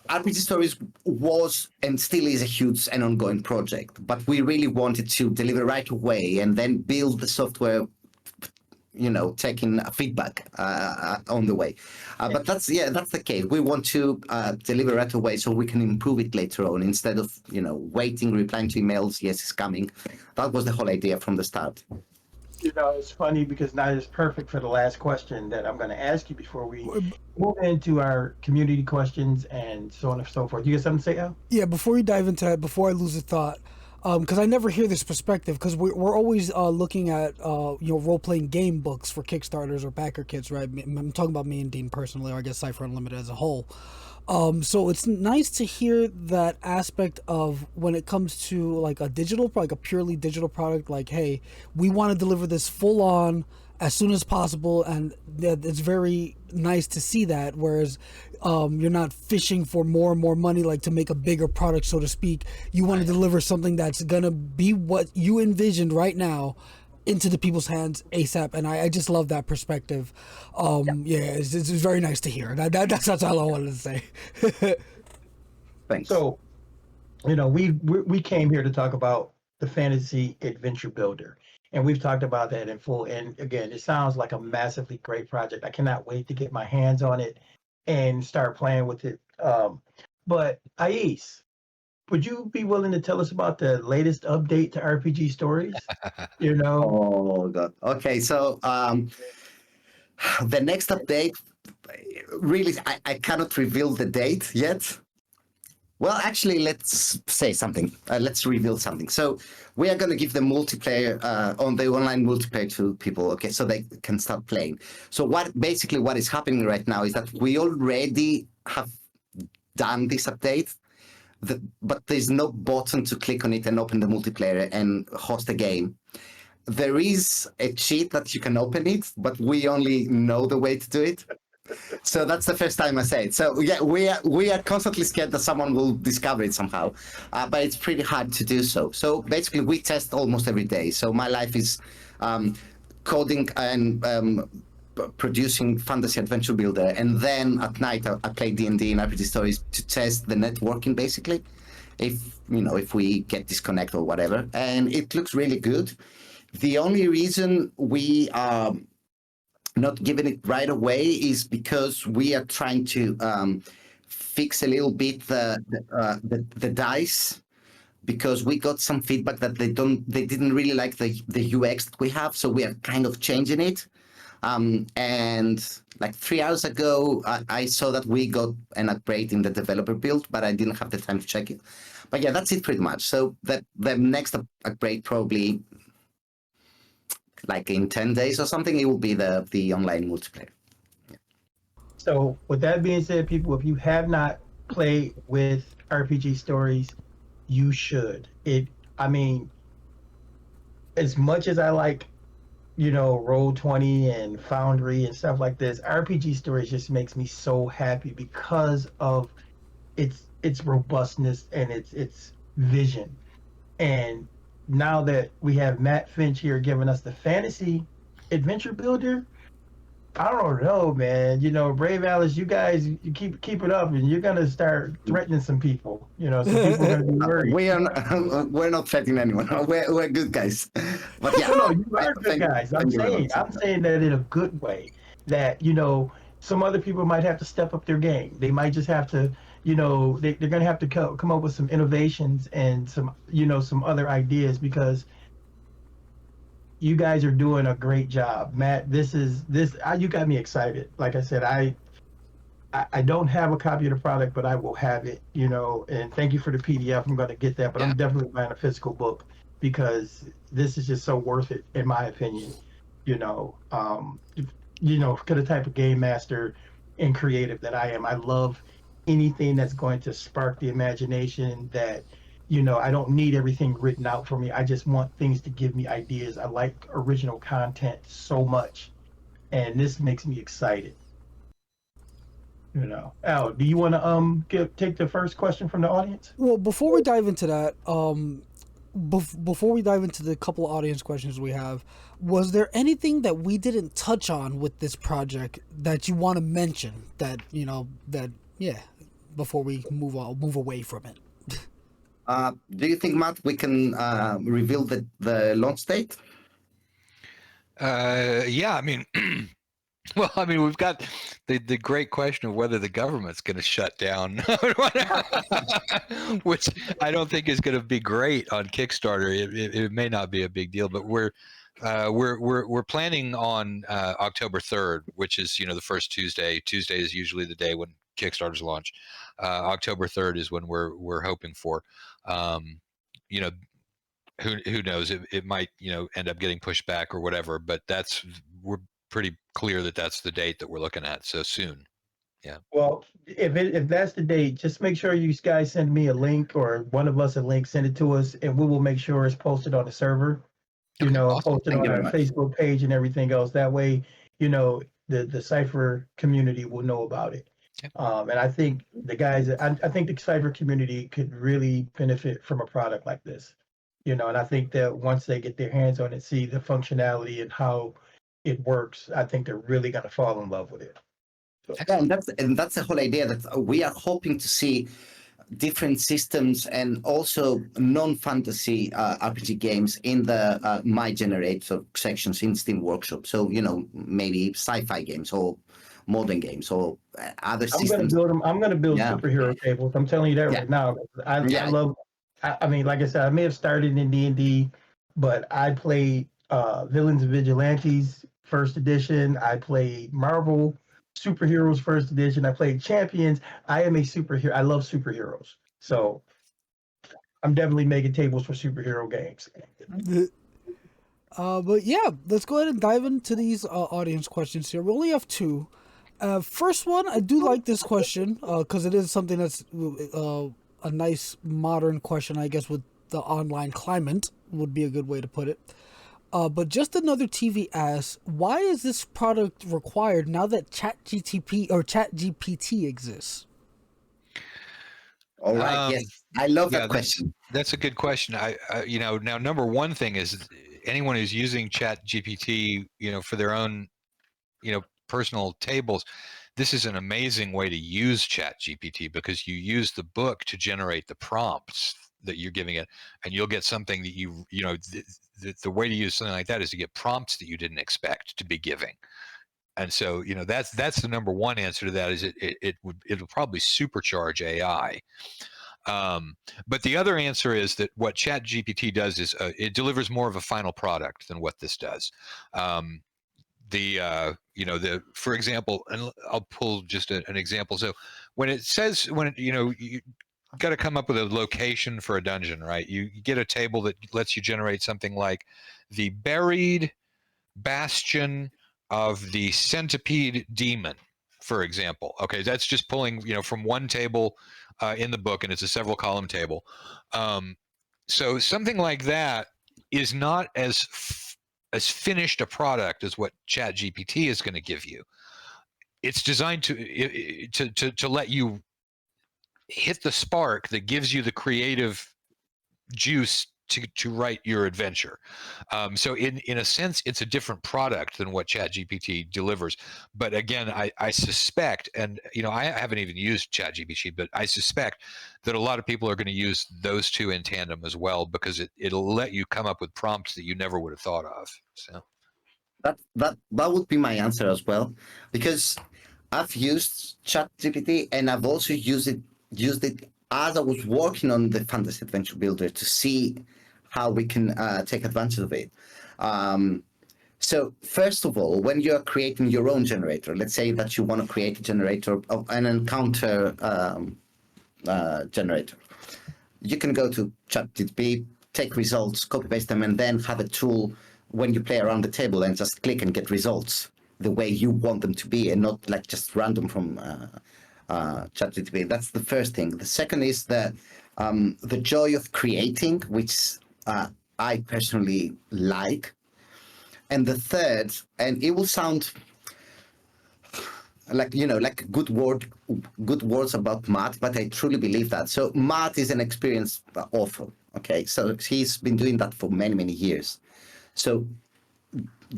RPG Stories was and still is a huge and ongoing project, but we really wanted to deliver right away and then build the software, taking feedback on the way. But that's the case. We want to deliver right away so we can improve it later on, instead of, waiting, replying to emails. Yes, it's coming. That was the whole idea from the start. It's funny because now it's perfect for the last question that I'm going to ask you before we move into our community questions and so on and so forth. You got something to say, Al? Yeah, before you dive into that, before I lose a thought, because I never hear this perspective, because we're always looking at role-playing game books for Kickstarters or backer kits, right? I'm talking about me and Dean personally, or I guess Cypher Unlimited as a whole. So it's nice to hear that aspect of when it comes to like a purely digital product, like, hey, we want to deliver this full on as soon as possible, and it's very nice to see that, whereas you're not fishing for more and more money, like to make a bigger product, so to speak. You want to deliver something that's gonna be what you envisioned right now into the people's hands ASAP, and I just love that perspective. It's very nice to hear. That's all I wanted to say. Thanks. So, we came here to talk about the fantasy adventure builder, and we've talked about that in full. And again, it sounds like a massively great project. I cannot wait to get my hands on it and start playing with it. But Agis, would you be willing to tell us about the latest update to RPG Stories? Oh God. Okay, so the next update, really, I cannot reveal the date yet, Well, actually, let's say something. Let's reveal something. So we are going to give the multiplayer on the online multiplayer to people, okay, so they can start playing. So what is happening right now is that we already have done this update, but there's no button to click on it and open the multiplayer and host a game. There is a cheat that you can open it, but we only know the way to do it. So that's the first time I say it. So yeah, we are constantly scared that someone will discover it somehow, but it's pretty hard to do so. So basically, we test almost every day. So my life is coding and producing fantasy adventure builder, and then at night I play D&D and RPG stories to test the networking, basically, if we get disconnect or whatever. And it looks really good. The only reason we are not giving it right away is because we are trying to fix a little bit the dice, because we got some feedback that they didn't really like the UX that we have, so we are kind of changing it. And like 3 hours ago, I saw that we got an upgrade in the developer build, but I didn't have the time to check it. But yeah, that's it pretty much. So the next upgrade, probably like in 10 days or something, it will be the online multiplayer. Yeah. So with that being said, people, if you have not played with RPG stories, you should. As much as I like, Roll20 and Foundry and stuff like this, RPG stories just makes me so happy because of its robustness and its vision. And now that we have Matt Finch here giving us the fantasy adventure builder, I don't know, man. Brave Alice, you guys, you keep it up, and you're gonna start threatening some people. Some people are gonna be worried. We're not threatening anyone. We're good guys. But yeah, no, you are good guys. I'm saying that in a good way. That some other people might have to step up their game. They might just have to. They're gonna have to come up with some innovations and some other ideas, because you guys are doing a great job. Matt, you got me excited. Like I said, I don't have a copy of the product, but I will have it, and thank you for the PDF. I'm going to get that, but I'm definitely buying a physical book, because this is just so worth it, in my opinion. For the type of game master and creative that I am, I love anything that's going to spark the imagination. That I don't need everything written out for me. I just want things to give me ideas. I like original content so much, and this makes me excited. Al, do you want to take the first question from the audience? Well, before we dive into that, before we dive into the couple of audience questions we have, was there anything that we didn't touch on with this project that you want to mention? Before we move away from it. Do you think, Matt, we can reveal the launch date? Yeah, we've got the great question of whether the government's going to shut down, which I don't think is going to be great on Kickstarter. It may not be a big deal, but we're planning on October 3rd, which is the first Tuesday. Tuesday is usually the day when Kickstarters launch. October 3rd is when we're hoping for. Who knows? It might end up getting pushed back or whatever. But we're pretty clear that that's the date that we're looking at. So soon. Yeah. Well, if that's the date, just make sure you guys send me a link, or one of us a link. Send it to us, and we will make sure it's posted on the server. Awesome. Posted on our Facebook page and everything else. That way, the Cypher community will know about it. Yep. And I think I think the Cypher community could really benefit from a product like this. And I think that once they get their hands on it, see the functionality and how it works, I think they're really going to fall in love with it. So. Yeah, and that's the whole idea, that we are hoping to see different systems and also non-fantasy RPG games in the My Generate sections in Steam Workshop. So maybe sci-fi games or modern games or other systems. I'm going to build superhero tables. I'm telling you that right now. I love. Like I said, I may have started in D&D, but I played Villains and Vigilantes first edition. I played Marvel Superheroes first edition. I played Champions. I am a superhero. I love superheroes. So I'm definitely making tables for superhero games. But yeah, let's go ahead and dive into these audience questions here. We only have two. First one, I do like this question because it is something that's a nice modern question, I guess, with the online climate would be a good way to put it. But just another TV asks, why is this product required now that ChatGPT exists? All right. Yes, I love that question. That's a good question. I now number one thing is anyone who's using Chat GPT, for their own, personal tables, this is an amazing way to use Chat GPT because you use the book to generate the prompts that you're giving it, and you'll get something that the way to use something like that is to get prompts that you didn't expect to be giving. And so, that's the number one answer to that is it'll probably supercharge AI. But the other answer is that what Chat GPT does is it delivers more of a final product than what this does. For example, and I'll pull just an example. So when it says, you got to come up with a location for a dungeon, right? You get a table that lets you generate something like the buried bastion of the centipede demon, for example. Okay, that's just pulling, from one table in the book, and it's a several column table. So something like that is not as finished a product as what Chat GPT is going to give you. It's designed to let you hit the spark that gives you the creative juice to write your adventure. So in a sense, it's a different product than what ChatGPT delivers. But again, I suspect, and I haven't even used ChatGPT, but I suspect that a lot of people are going to use those two in tandem as well because it'll let you come up with prompts that you never would have thought of. So that would be my answer as well, because I've used ChatGPT and I've also used it as I was working on the Fantasy Adventure Builder to see how we can take advantage of it. So first of all, when you're creating your own generator, let's say that you want to create a generator of an encounter generator, you can go to ChatGPT, take results, copy paste them, and then have a tool when you play around the table and just click and get results the way you want them to be and not like just random from ChatGPT. That's the first thing. The second is that the joy of creating, which I personally like. And the third, and it will sound like like good words about Matt, but I truly believe that. So Matt is an experienced author. Okay, so he's been doing that for many, many years. So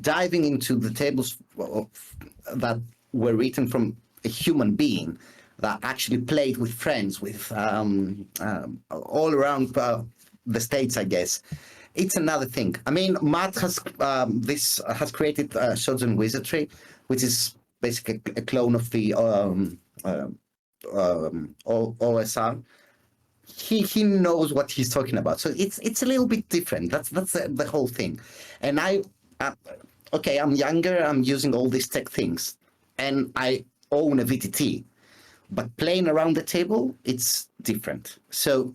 diving into the tables that were written from a human being that actually played with friends, with all around the States, I guess. It's another thing. I mean, Matt has created Swords and Wizardry, which is basically a clone of the OSR. He knows what he's talking about, so it's a little bit different. That's the whole thing. And I'm younger. I'm using all these tech things, and I own a VTT, but playing around the table, it's different. So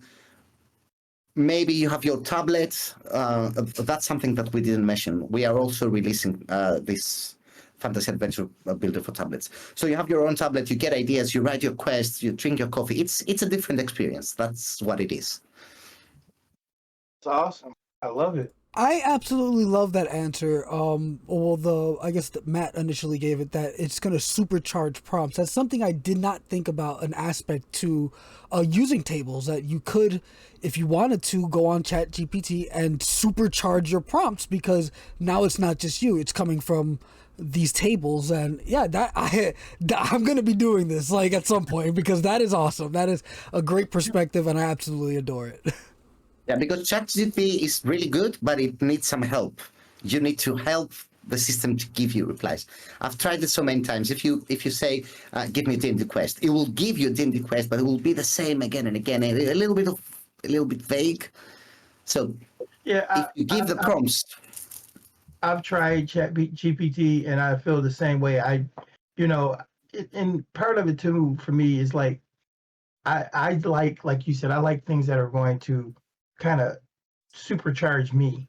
maybe you have your tablet. That's something that we didn't mention. We are also releasing this Fantasy Adventure Builder for tablets. So you have your own tablet, you get ideas, you write your quests, you drink your coffee. It's a different experience. That's what it is. It's awesome. I love it. I absolutely love that answer. Although I guess that Matt initially gave it that it's going to supercharge prompts. That's something I did not think about, an aspect to using tables, that you could, if you wanted to, go on ChatGPT and supercharge your prompts, because now it's not just you, it's coming from these tables. And yeah, I'm going to be doing this like at some point, because that is awesome. That is a great perspective and I absolutely adore it. Yeah, because ChatGPT is really good, but it needs some help. You need to help the system to give you replies. I've tried it so many times. If you say, give me a D&D quest, it will give you a D&D quest, but it will be the same again and again, and a little bit vague. So yeah, if you give the prompts. I've tried ChatGPT and I feel the same way. And part of it too for me is like, I like you said, I like things that are going to kind of supercharge me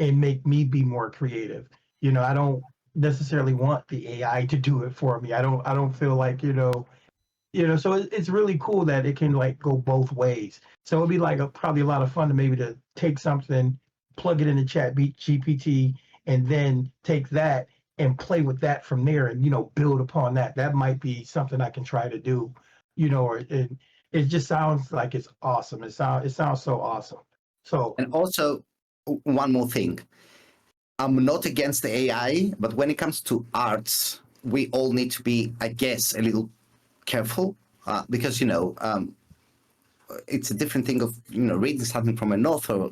and make me be more creative. I don't necessarily want the AI to do it for me. I don't feel like, so it's really cool that it can like go both ways. So it'd be like probably a lot of fun to maybe to take something, plug it into chat GPT, and then take that and play with that from there and, build upon that. That might be something I can try to do, or it just sounds like it's awesome. It sounds so awesome. So And also, one more thing. I'm not against the AI, but when it comes to arts, we all need to be, I guess, a little careful because, it's a different thing of, reading something from an author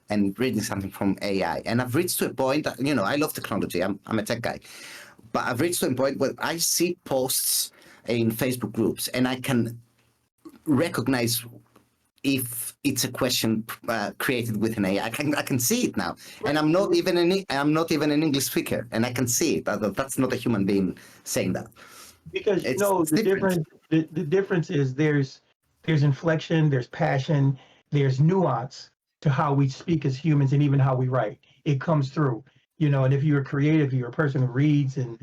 and reading something from AI. And I've reached to a point that, I love technology. I'm a tech guy. But I've reached to a point where I see posts in Facebook groups and I can recognize if it's a question created with an AI. I can see it now, and I'm not even an English speaker, and I can see it. That's not a human being saying that. because It's the different. difference is there's inflection, there's passion, there's nuance to how we speak as humans and even how we write. It comes through. And if you're creative, you're a person who reads and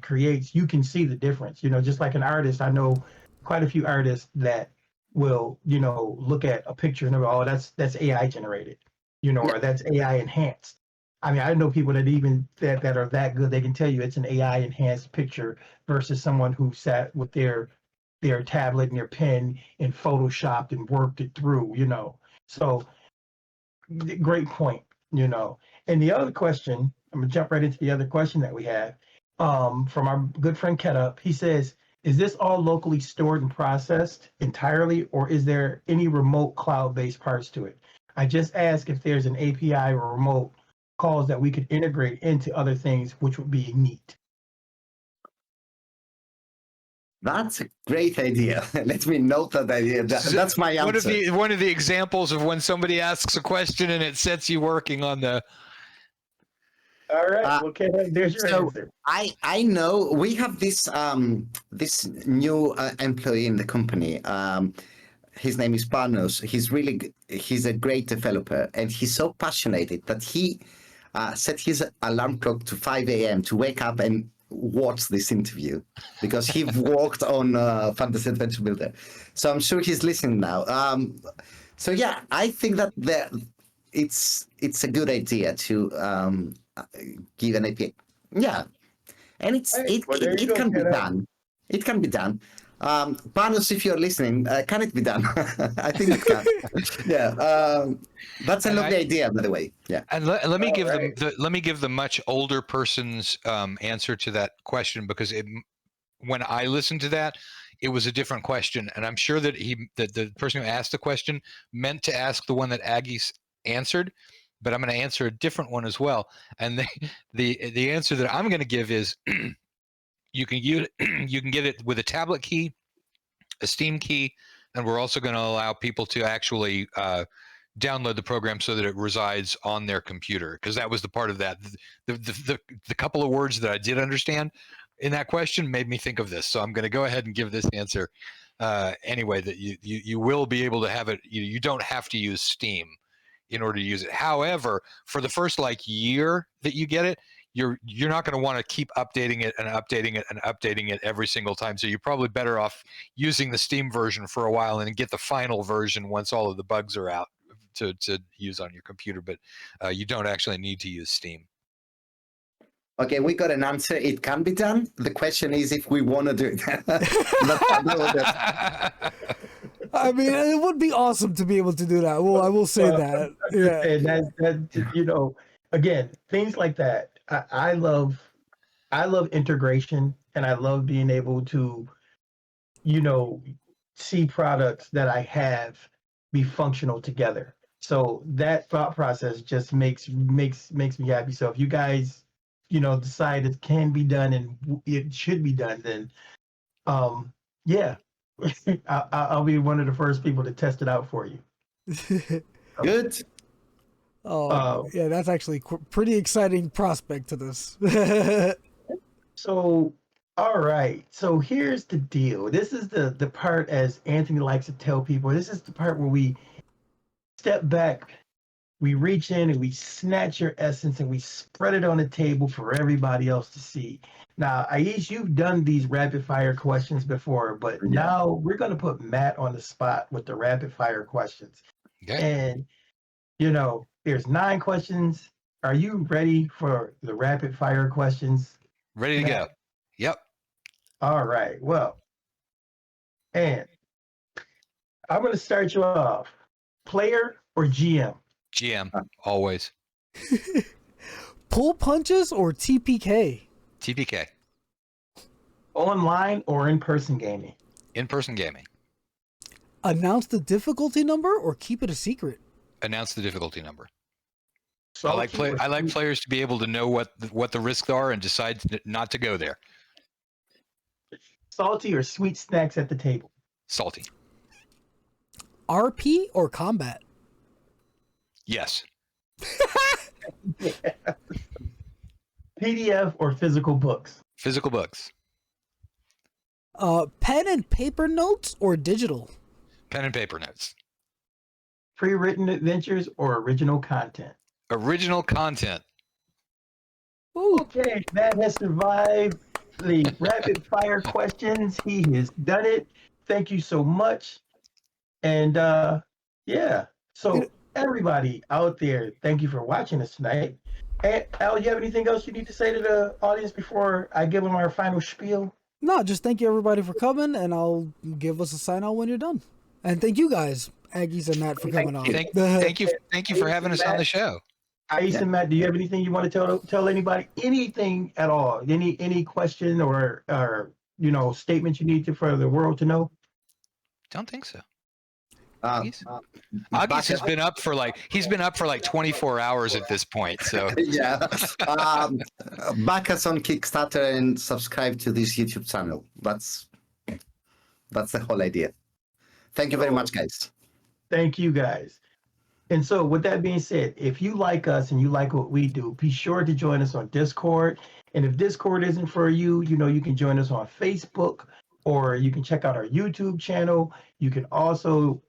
creates, you can see the difference. Just like an artist, I know quite a few artists that will, look at a picture and go, oh, that's AI generated, Yeah. or that's AI enhanced. I mean, I know people that are that good, they can tell you it's an AI enhanced picture versus someone who sat with their tablet and their pen and photoshopped and worked it through. So great point. And the other question, I'm gonna jump right into the other question that we have from our good friend Ketup. He says, is this all locally stored and processed entirely, or is there any remote cloud-based parts to it? I just asked if there's an API or remote calls that we could integrate into other things, which would be neat. That's a great idea. Let me note that idea. That's my answer. One of the examples of when somebody asks a question and it sets you working on the. All right. Okay, there's your answer. I know we have this this new employee in the company. His name is Panos. He's a great developer, and he's so passionate that he set his alarm clock to 5 a.m. to wake up and watch this interview because he worked on Fantasy Adventure Builder. So I'm sure he's listening now. So yeah, I think that it's a good idea to give an API. Yeah, and it can be done. It can be done. Panos, if you're listening, can it be done? I think it can. Yeah, that's a lovely idea, by the way. Yeah. And let me give let me give the much older person's answer to that question, because when I listened to that, it was a different question, and I'm sure that the person who asked the question meant to ask the one that Agis answered, but I'm going to answer a different one as well. And the answer that I'm going to give is you can get it with a tablet key, a Steam key, and we're also going to allow people to actually download the program so that it resides on their computer, because that was the part of that. The couple of words that I did understand in that question made me think of this. So I'm going to go ahead and give this answer anyway, that you will be able to have it. You don't have to use Steam in order to use it. However, for the first year that you get it, you're not going to want to keep updating it and updating it and updating it every single time. So you're probably better off using the Steam version for a while and get the final version once all of the bugs are out to use on your computer. But you don't actually need to use Steam. Okay, we got an answer. It can be done. The question is if we want to do it. I mean, it would be awesome to be able to do that. Well, I will say that. Yeah. And that again, things like that. I love integration, and I love being able to, see products that I have be functional together. So that thought process just makes me happy. So if you guys, decide it can be done and it should be done, then yeah, I'll be one of the first people to test it out for you. Good. Yeah, that's actually pretty exciting prospect to this. So All right. So here's the deal. This is the part, as Anthony likes to tell people, this is the part where we step back, we reach in and we snatch your essence and we spread it on the table for everybody else to see. Now, Aish, you've done these rapid fire questions before, but Yeah. now we're going to put Matt on the spot with the rapid fire questions. Okay. And, there's 9 questions. Are you ready for the rapid fire questions? Ready to go. Yep. All right. Well, and I'm going to start you off. Player or GM? GM, always. Pull punches or TPK? TPK, Online or in-person gaming? in-person gaming. Announce the difficulty number or keep it a secret? Announce the difficulty number. Salty I like sweet- players to be able to know what the risks are and decide not to go there. Salty or sweet snacks at the table? Salty. RP or combat? Yes. PDF or physical books? Physical books. Pen and paper notes or digital? Pen and paper notes. Pre-written adventures or original content? Original content. Ooh. Okay, Matt has survived the rapid fire questions. He has done it. Thank you so much. And yeah, so everybody out there, thank you for watching us tonight. And Al, you have anything else you need to say to the audience before I give them our final spiel? No, just thank you everybody for coming, and I'll give us a sign out when you're done. And thank you guys, Aggies and Matt, for coming on. Thank you for having us on the show. Ais and Matt, do you have anything you want to tell anybody? Anything at all? Any question or statement you need for the world to know? Don't think so. Agis Agis has been up for like 24 hours at this point. So yeah. Back us on Kickstarter and subscribe to this YouTube channel. That's the whole idea. Thank you very much, guys. Thank you, guys. And so with that being said, if you like us and you like what we do, be sure to join us on Discord. And if Discord isn't for you, you can join us on Facebook, or you can check out our YouTube channel. You can also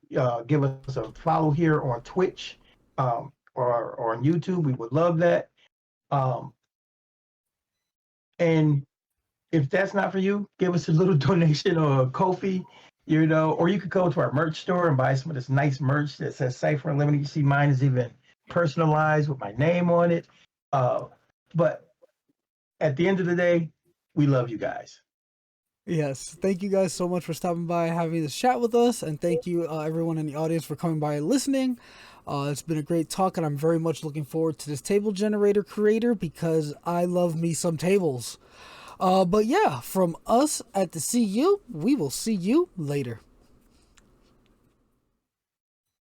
give us a follow here on Twitch or on YouTube. We would love that. And if that's not for you, give us a little donation or a Ko-fi, or you could go to our merch store and buy some of this nice merch that says Cypher Unlimited. You see mine is even personalized with my name on it. But at the end of the day, we love you guys. Yes, thank you guys so much for stopping by and having this chat with us, and thank you everyone in the audience for coming by and listening. It's been a great talk, and I'm very much looking forward to this table generator creator because I love me some tables. But yeah, from us at the CU, we will see you later.